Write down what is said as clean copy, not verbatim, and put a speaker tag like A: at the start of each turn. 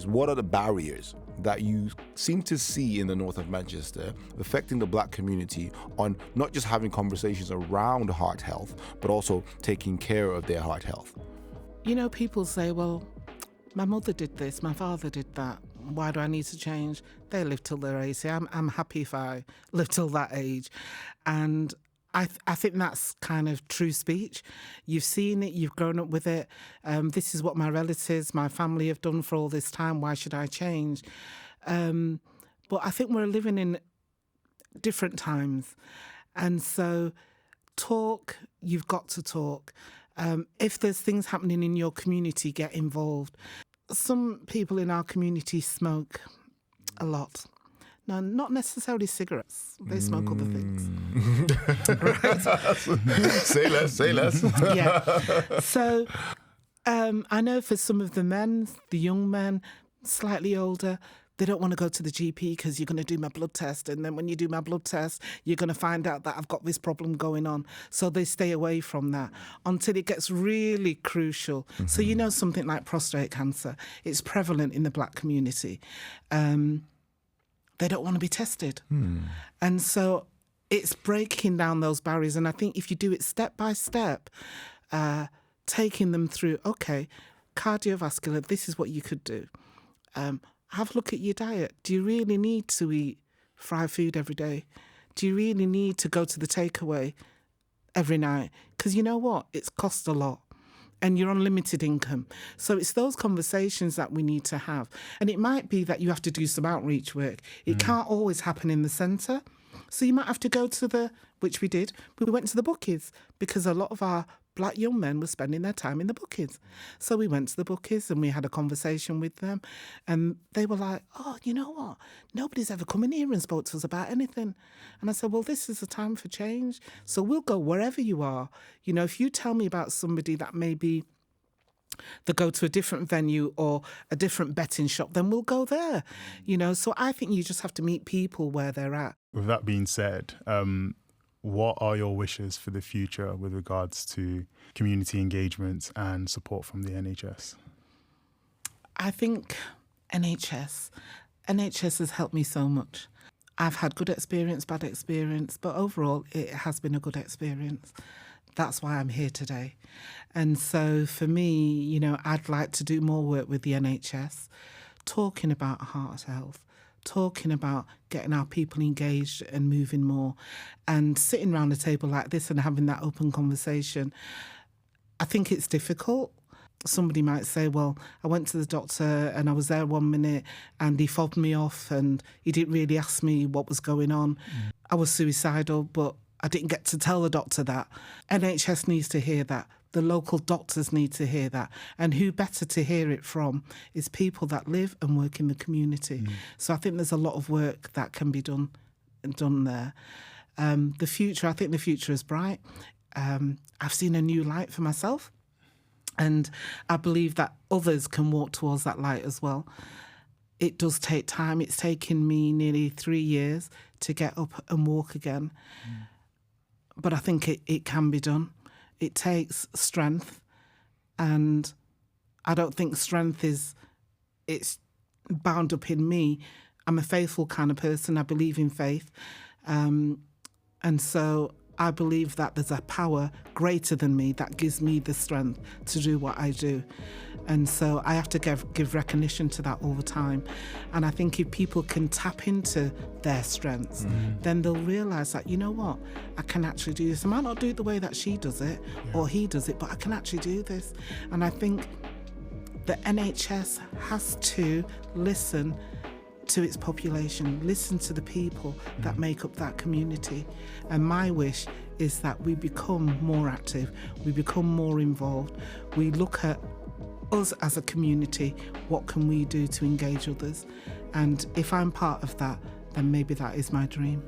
A: what are the barriers that you seem to see in the north of Manchester affecting the black community on not just having conversations around heart health, but also taking care of their heart health?
B: You know, people say, well, my mother did this, my father did that. Why do I need to change? They live till they're 80. I'm happy if I live till that age. And I think that's kind of true speech. You've seen it, you've grown up with it. This is what my relatives, my family have done for all this time. Why should I change? But I think we're living in different times. And so talk, you've got to talk. If there's things happening in your community, get involved. Some people in our community smoke a lot. No, not necessarily cigarettes. They smoke other things.
A: Right? Say less.
B: Yeah. So I know for some of the men, the young men, slightly older, they don't want to go to the GP because you're going to do my blood test. And then when you do my blood test, you're going to find out that I've got this problem going on. So they stay away from that until it gets really crucial. Mm-hmm. So you know something like prostate cancer, it's prevalent in the black community. They don't want to be tested. And so it's breaking down those barriers. And I think if you do it step by step, taking them through, okay, cardiovascular, this is what you could do. Have a look at your diet. Do you really need to eat fried food every day? Do you really need to go to the takeaway every night? Because you know what? It's cost a lot. And you're on limited income. So it's those conversations that we need to have. And it might be that you have to do some outreach work. It can't always happen in the centre. So you might have to go to which we did, we went to the bookies because a lot of our black young men were spending their time in the bookies. So we went to the bookies and we had a conversation with them. And they were like, oh, you know what? Nobody's ever come in here and spoke to us about anything. And I said, well, this is a time for change. So we'll go wherever you are. You know, if you tell me about somebody that maybe they go to a different venue or a different betting shop, then we'll go there. You know, so I think you just have to meet people where they're at.
C: With that being said, what are your wishes for the future with regards to community engagement and support from the NHS?
B: I think NHS has helped me so much. I've had good experience, bad experience, but overall it has been a good experience. That's why I'm here today. And so for me, you know, I'd like to do more work with the NHS, talking about heart health, talking about getting our people engaged and moving more, and sitting around a table like this and having that open conversation. I think it's difficult. Somebody might say, well, I went to the doctor and I was there 1 minute and he fobbed me off and he didn't really ask me what was going on. I was suicidal, but I didn't get to tell the doctor that. NHS needs to hear that. The local doctors need to hear that. And who better to hear it from is people that live and work in the community. So I think there's a lot of work that can be done there. The future, I think the future is bright. I've seen a new light for myself. And I believe that others can walk towards that light as well. It does take time. It's taken me nearly 3 years to get up and walk again. But I think it can be done. It takes strength. And I don't think strength it's bound up in me. I'm a faithful kind of person. I believe in faith. And so I believe that there's a power greater than me that gives me the strength to do what I do. And so I have to give recognition to that all the time. And I think if people can tap into their strengths, then they'll realise that, you know what, I can actually do this. I might not do it the way that she does it or he does it, but I can actually do this. And I think the NHS has to listen to its population, listen to the people that make up that community. And my wish is that we become more active, we become more involved, we look at us as a community, what can we do to engage others? And if I'm part of that, then maybe that is my dream.